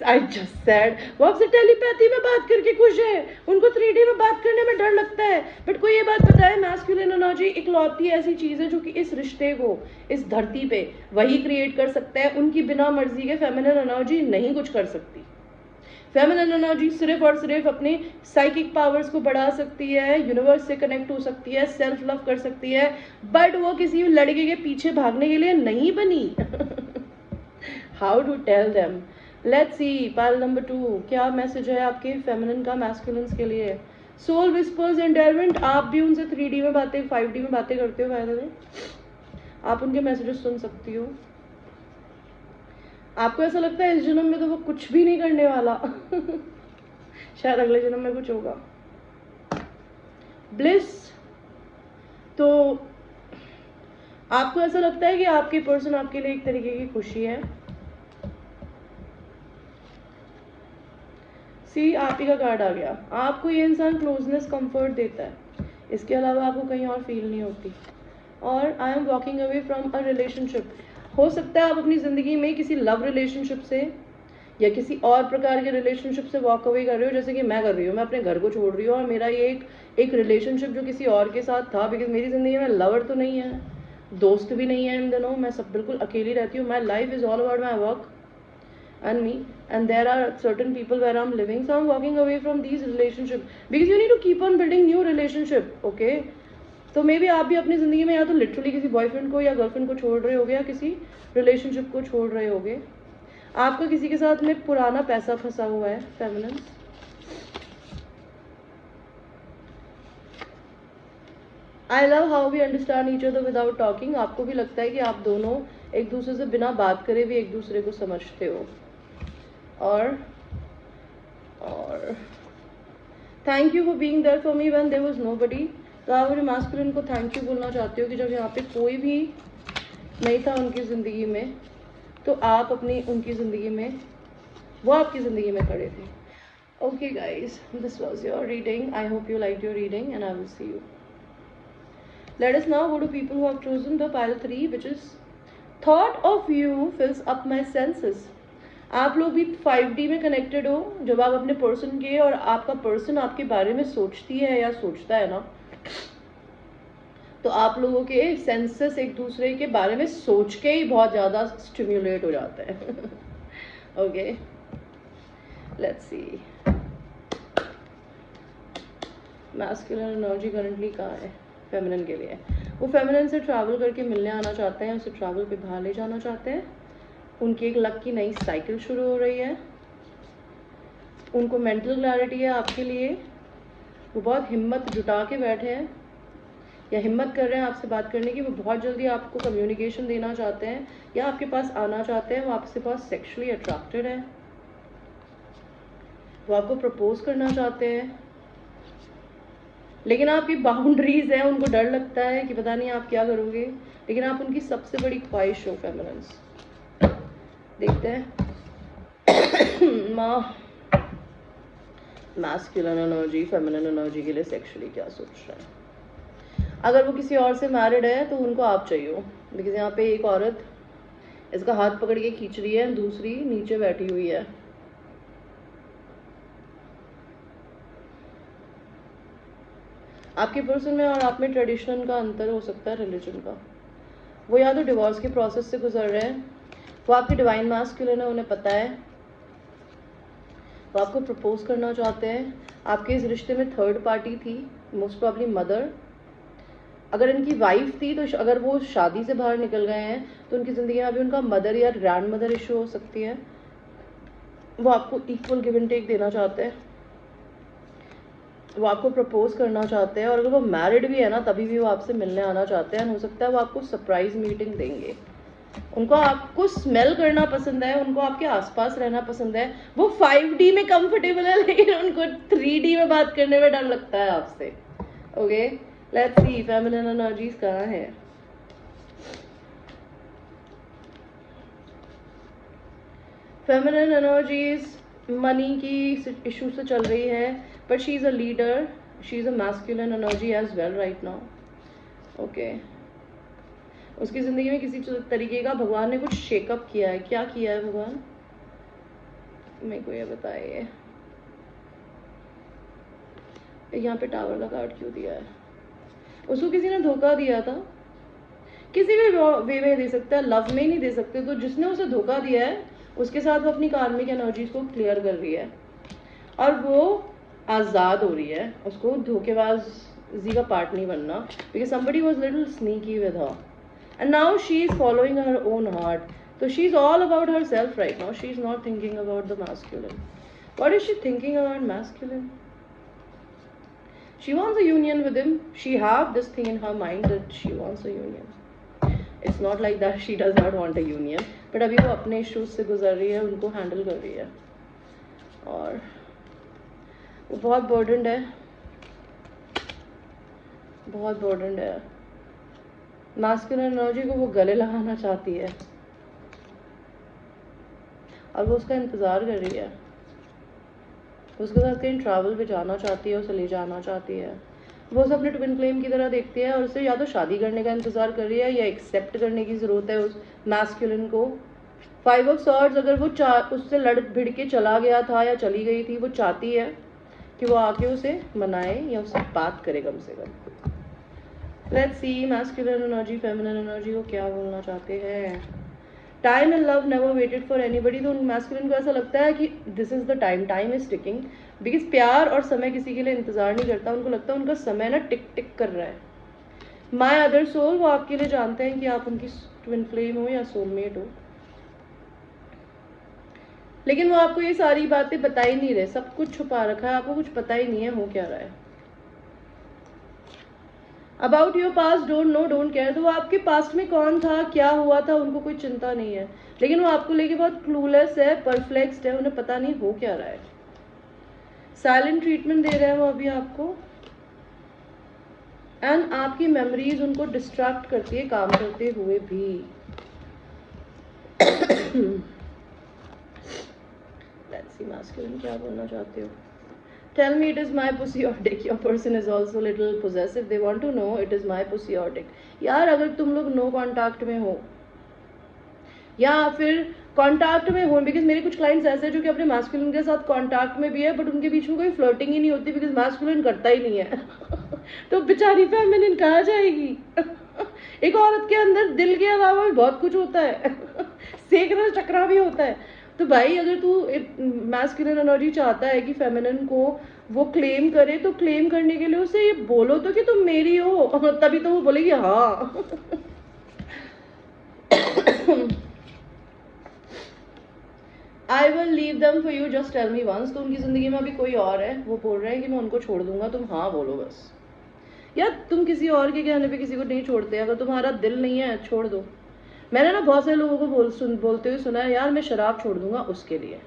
I just said वो आपसे टेलीपैथी में बात करके खुश है, उनको 3D में बात करने में डर लगता है। बट कोई ये बात बताए, मैस्कुलिन एनर्जी इकलौती ऐसी चीज है जो कि इस रिश्ते को इस धरती पे वही क्रिएट कर सकता है, उनकी बिना मर्जी के फेमिनिन एनर्जी नहीं कुछ कर सकती। फेमिनिन एनर्जी सिर्फ और सिर्फ अपने साइकिक पावर्स को बढ़ा सकती है, यूनिवर्स से कनेक्ट हो सकती है, सेल्फ लव कर सकती है, बट वो किसी लड़के के पीछे भागने के लिए नहीं बनी। How to tell them? Let's see, pile number 2, क्या मैसेज है आपके फेमिनिन का मैस्कुलिन्स के लिए? सोल विस्पर्स एंडेयरमेंट, आप भी उनसे 3D में बातें 5D में बातें करते हो, बाय द वे आप उनके मैसेजेस सुन सकती हो। आपको ऐसा लगता है इस जन्म में तो वो कुछ भी नहीं करने वाला। शायद अगले जन्म में कुछ होगा। ब्लिस, तो आपको ऐसा लगता है कि आपकी पर्सन आपके लिए एक तरीके की खुशी है। सी, आप ही का कार्ड आ गया। आपको ये इंसान क्लोजनेस कंफर्ट देता है, इसके अलावा आपको कहीं और फील नहीं होती। और I am walking away from a relationship, हो सकता है आप अपनी ज़िंदगी में किसी लव रिलेशनशिप से या किसी और प्रकार के रिलेशनशिप से वॉक अवे कर रहे हो, जैसे कि मैं कर रही हूँ। मैं अपने घर को छोड़ रही हूँ और मेरा ये एक रिलेशनशिप जो किसी और के साथ था, बिकॉज मेरी ज़िंदगी में लवर तो नहीं है, दोस्त भी नहीं है इन दिनों, मैं सब बिल्कुल अकेली रहती हूँ। My life is all about my work and me, and there are certain people where I'm living, so I'm walking away from these relationships because you need to keep on building new relationship. Okay, तो may be आप भी अपनी ज़िंदगी में या तो literally किसी boyfriend को या गर्लफ्रेंड को छोड़ रहे होगे या किसी रिलेशनशिप को छोड़ रहे होगे। आपका किसी के साथ में पुराना पैसा फंसा हुआ है feminine. I love how we understand each other without talking, आपको भी लगता है कि आप दोनों एक दूसरे से बिना बात करे भी एक दूसरे को समझते हो। और thank you for being there for me when there was nobody, तो आप अपने मास्कुलिन को थैंक यू बोलना चाहते हो कि जब यहाँ पे कोई भी नहीं था उनकी ज़िंदगी में, तो आप अपनी उनकी ज़िंदगी में, वो आपकी ज़िंदगी में खड़े थे। Okay guys, this was your reading, I hope you like your reading and I will see you. Let us now go to people who have chosen the pile 3, which is thought of you fills up my senses. आप लोग भी 5D में connected हो, जब आप अपने person के और आपका पर्सन आपके बारे में सोचती है या सोचता है ना, तो आप लोगों के सेंसेस एक दूसरे के बारे में सोच के ही बहुत ज़्यादा स्टिम्युलेट हो जाते हैं। Okay, let's see masculine energy currently कहाँ है फेमिनिन के लिए। वो फेमिनिन से ट्रैवल करके मिलने आना चाहते हैं, उसे ट्रैवल पे बाहर ले जाना चाहते हैं। उनकी एक लक की नई साइकिल शुरू हो रही है, उनको मेंटल क्लैरिटी है आपके लिए, वो बहुत हिम्मत जुटा के बैठे हैं या हिम्मत कर रहे हैं आपसे बात करने की। वो बहुत जल्दी आपको कम्युनिकेशन देना चाहते हैं या आपके पास आना चाहते हैं। वो आपसे बहुत सेक्सुअली अट्रैक्टेड है, वो आपको प्रपोज करना चाहते हैं, लेकिन आपकी बाउंड्रीज है, उनको डर लगता है कि पता नहीं आप क्या करोगे, लेकिन आप उनकी सबसे बड़ी ख्वाहिश हो फेमिनिन्स। देखते हैं मैस्कुलिन एनर्जी फेमिनिन एनर्जी के लिए सेक्सुअली क्या सोच रहा है। अगर वो किसी और से मैरिड है तो उनको आप चाहिए हो, बिकॉज यहाँ पे एक औरत इसका हाथ पकड़ के खींच रही है, दूसरी नीचे बैठी हुई है। आपके पर्सन में और आप में ट्रेडिशन का अंतर हो सकता है, रिलीजन का। वो या तो डिवोर्स के प्रोसेस से गुजर रहे हैं, वो आपके डिवाइन मैस्कुलिन है, उन्हें पता है, वो आपको प्रपोज करना चाहते हैं। आपके इस रिश्ते में थर्ड पार्टी थी, मोस्ट प्रॉब्ली मदर। अगर इनकी वाइफ थी तो अगर वो शादी से बाहर निकल गए हैं तो उनकी ज़िंदगी में अभी उनका मदर या ग्रैंड मदर इशू हो सकती है। वो आपको इक्वल गिव एंड टेक देना चाहते हैं, वो आपको प्रपोज करना चाहते हैं, और अगर वो मैरिड भी है ना तभी भी वो आपसे मिलने आना चाहते हैं। हो सकता है वो आपको सरप्राइज मीटिंग देंगे। उनको आपको स्मेल करना पसंद है, उनको आपके आसपास रहना पसंद है। वो 5D में कंफर्टेबल है, लेकिन उनको 3D में बात करने में डर लगता है आपसे। Okay, let's see feminine energies कहाँ है। फेमिनिन एनर्जीज मनी की इशू से चल रही है, but she is a leader, she is a masculine energy as well right now. Okay, उसकी ज़िंदगी में किसी तरीके का भगवान ने कुछ शेकअप किया है। क्या किया है भगवान, मेरे को ये बताइए। यहाँ पे टावर का कार्ड क्यों दिया है? उसको किसी ने धोखा दिया था, किसी भी वे में दे सकता है, लव में ही नहीं दे सकते। तो जिसने उसे धोखा दिया है उसके साथ वो अपनी कार्मिक एनर्जीज को क्लियर कर रही है और वो आज़ाद हो रही है। उसको धोखेबाजी का पार्ट नहीं बनना, because somebody was little sneaky with her and now she is following her own heart. So she is all about herself right now. She is not thinking about the masculine. What is she thinking about masculine? She wants a union with him. She have this thing in her mind that she wants a union. It's not like that she does not want a union, but अभी वो अपने issues से गुजर रही है, उनको handle कर रही है और वो बहुत बर्डनड है, बहुत बर्डनड है। मैस्कुलिन एनर्जी को वो गले लगाना चाहती है और वो उसका इंतज़ार कर रही है, उसके साथ कहीं ट्रैवल पे जाना चाहती है, उसे ले जाना चाहती है। वो उसे अपने ट्विन फ्लेम की तरह देखती है और उससे या तो शादी करने का इंतज़ार कर रही है या एक्सेप्ट करने की ज़रूरत है उस मैस्कुलिन को। 5 ऑफ सॉर्ड्स अगर वो उससे लड़ भिड़ के चला गया था या चली गई थी, वो चाहती है कि वो आके उसे मनाए या उससे बात करे कम से कम। Let's see masculine energy feminine energy को क्या बोलना चाहते हैं। Time and love never waited for anybody. तो मैस्कुलिन को ऐसा लगता है कि this is the time, time is ticking, because प्यार और समय किसी के लिए इंतजार नहीं करता। उनको लगता है उनका समय ना टिक टिक कर रहा है। माई अदर सोल, वो आपके लिए जानते हैं कि आप उनकी ट्विन फ्लेम हो या सोलमेट हो, लेकिन वो आपको ये सारी बातें बता ही नहीं रहे, सब कुछ छुपा रखा है, आपको कुछ पता ही नहीं है हो क्या रहा है। About your past don't know don't care. तो वो आपके पास्ट में कौन था, क्या हुआ था, उनको कोई चिंता नहीं है, लेकिन वो आपको लेके बहुत क्लूलेस है, परफ्लेक्स्ड है, उन्हें पता नहीं हो क्या रहा है। साइलेंट ट्रीटमेंट दे रहे हैं वो अभी आपको, एंड आपकी मेमोरीज उनको डिस्ट्रैक्ट करती है काम करते हुए भी। लेट्स सी मैस्कुलिन क्या बोलना चाहते हो। Tell me it is my pussy or dick. Your person is also little possessive. They want to know it is my pussy or dick. यार अगर तुम लोग नो कॉन्टैक्ट में हो या फिर कॉन्टैक्ट में हो, बिकॉज मेरे कुछ क्लाइंट्स ऐसे हैं जो कि अपने मैस्कुलिन के साथ कॉन्टैक्ट में भी है, बट उनके बीच में कोई फ्लर्टिंग ही नहीं होती बिकॉज मैस्कुलिन करता ही नहीं है। तो बेचारी फेमिनिन कहाँ जाएगी? एक औरत के अंदर दिल के अलावा भी बहुत कुछ होता है, सेकना चक्रा भी होता है। तो भाई अगर तू मैस्कुलिन एनर्जी चाहता है कि फेमिनिन को वो क्लेम करे, तो क्लेम करने के लिए उसे ये बोलो तो कि तुम मेरी हो, तभी तो वो बोलेगी हाँ। I will leave them for you just tell me once. तो उनकी जिंदगी में अभी कोई और है, वो बोल रहे हैं कि मैं उनको छोड़ दूंगा, तुम हाँ बोलो बस। या तुम किसी और के कहने पे किसी को नहीं छोड़ते, अगर तुम्हारा दिल नहीं है छोड़ दो। मैंने ना बहुत सारे लोगों को बोलते हुए सुना है, यार मैं शराब छोड़ दूंगा उसके लिए।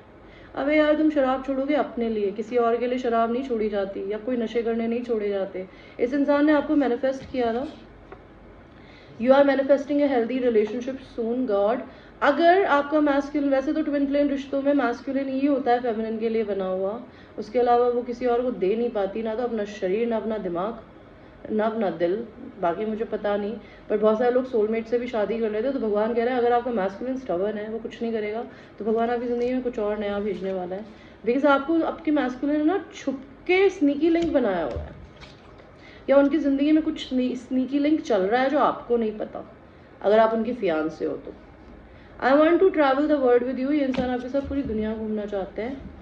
अबे यार तुम शराब छोड़ोगे अपने लिए, किसी और के लिए शराब नहीं छोड़ी जाती, या कोई नशे करने नहीं छोड़े जाते। इस इंसान ने आपको मैनिफेस्ट किया था, you are manifesting a healthy relationship soon God. अगर आपका मैस्कुलिन, वैसे तो ट्विन फ्लेम रिश्तों में मैस्कुलिन ही होता है फेमिनिन के लिए बना हुआ, उसके अलावा वो किसी और को दे नहीं पाती, ना तो अपना शरीर, ना अपना दिमाग, ना अपना दिल। बाकी मुझे पता नहीं, पर बहुत सारे लोग सोलमेट से भी शादी कर लेते हैं। तो भगवान कह रहे हैं अगर आपका मैस्कुलिन स्टबर्न है, वो कुछ नहीं करेगा, तो भगवान आपकी ज़िंदगी में कुछ और नया भेजने वाला है। बिकॉज आपको आपके मैस्कुलिन ना छुप के स्नीकी लिंक बनाया हुआ है, या उनकी ज़िंदगी में कुछ स्नीकी लिंक चल रहा है जो आपको नहीं पता, अगर आप उनकी फियांसे हो तो। I want to travel the world with you. ये इंसान आपके साथ पूरी दुनिया घूमना चाहते हैं।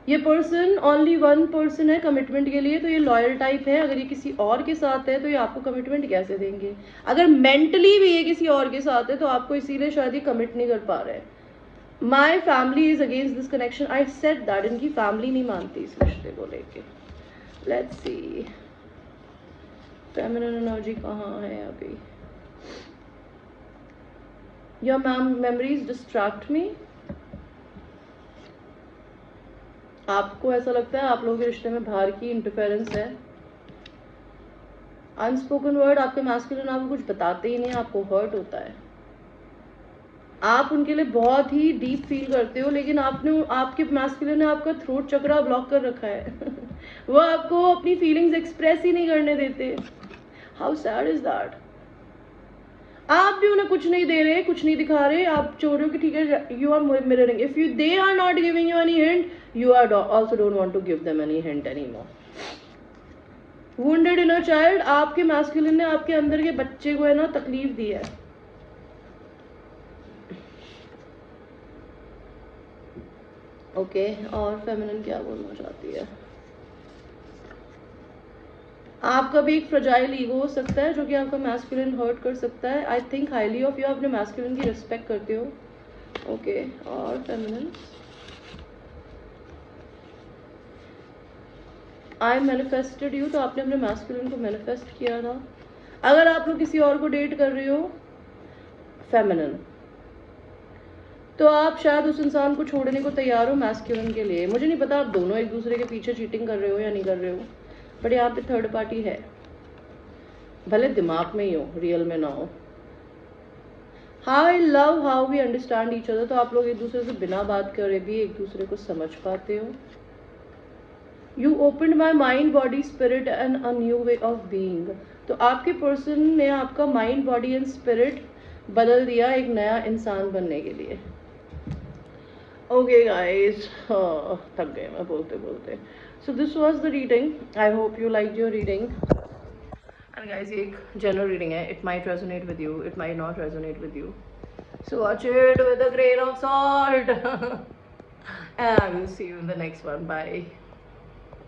ये पर्सन ओनली वन पर्सन है कमिटमेंट के लिए, तो ये लॉयल टाइप है। अगर ये किसी और के साथ है तो ये आपको कमिटमेंट कैसे देंगे? अगर मेंटली भी ये किसी और के साथ है तो आपको इसीलिए शायद ये कमिट नहीं कर पा रहे हैं। My family is against this connection. I said that इनकी फैमिली नहीं मानती इस रिश्ते को लेके। लेट्स सी फेमिनिन एनर्जी कहाँ है अभी। योर मेमोरीज डिस्ट्रैक्ट मी। आपको ऐसा लगता है आप लोगों के रिश्ते में बाहर की इंटरफेरेंस है। अनस्पोकन वर्ड, आपके मैस्कुलिन आपको कुछ बताते ही नहीं, आपको हर्ट होता है। आप उनके लिए बहुत ही डीप फील करते हो, लेकिन आपके मैस्कुलिन ने आपका थ्रोट चक्रा ब्लॉक कर रखा है वो आपको अपनी फीलिंग्स एक्सप्रेस ही नहीं करने देते. How sad is that. आप भी उन्हें कुछ नहीं दे रहे, कुछ नहीं दिखा रहे, आप चाह रहे हो कि ठीक है you are mirroring. If you they are not giving you any hint, you are also don't want to give them any hint any more. Wounded inner child, आपके मैस्कुलिन ने आपके अंदर के बच्चे को है ना तकलीफ दी है. ओके और फेमिनिन क्या बोलना चाहती है. आपका भी एक फ्रजाइल ईगो हो सकता है जो कि आपका मैस्कुलिन हर्ट कर सकता है. I think highly of you, अपने मैस्कुलिन की रिस्पेक्ट करते हो. ओके और फेमिनिन. आई मैनिफेस्टेड यू, तो आपने अपने मैस्कुलिन को मैनिफेस्ट किया था. अगर आप लोग किसी और को डेट कर रहे हो फेमिनिन, तो आप शायद उस इंसान को छोड़ने को तैयार हो मैस्कुलिन के लिए. मुझे नहीं पता आप दोनों एक दूसरे के पीछे चीटिंग कर रहे हो या नहीं कर रहे हो, बट यहाँ पे थर्ड पार्टी है, भले दिमाग में ही हो, रियल में ना हो. I love how we understand each other, तो आप लोग एक दूसरे से बिना बात करे भी एक दूसरे को समझ पाते हो. You opened my mind body spirit and a new way of being, तो आपके पर्सन ने आपका माइंड बॉडी एंड स्पिरिट बदल दिया एक नया इंसान बनने के लिए. ओके गाइज, थक गए मैं बोलते बोलते. So this was the reading. I hope you like your reading. And guys ये एक जनरल रीडिंग है. It might resonate with you, it might not resonate with you, so watch it with a grain of salt and I will see you in the next one. Bye.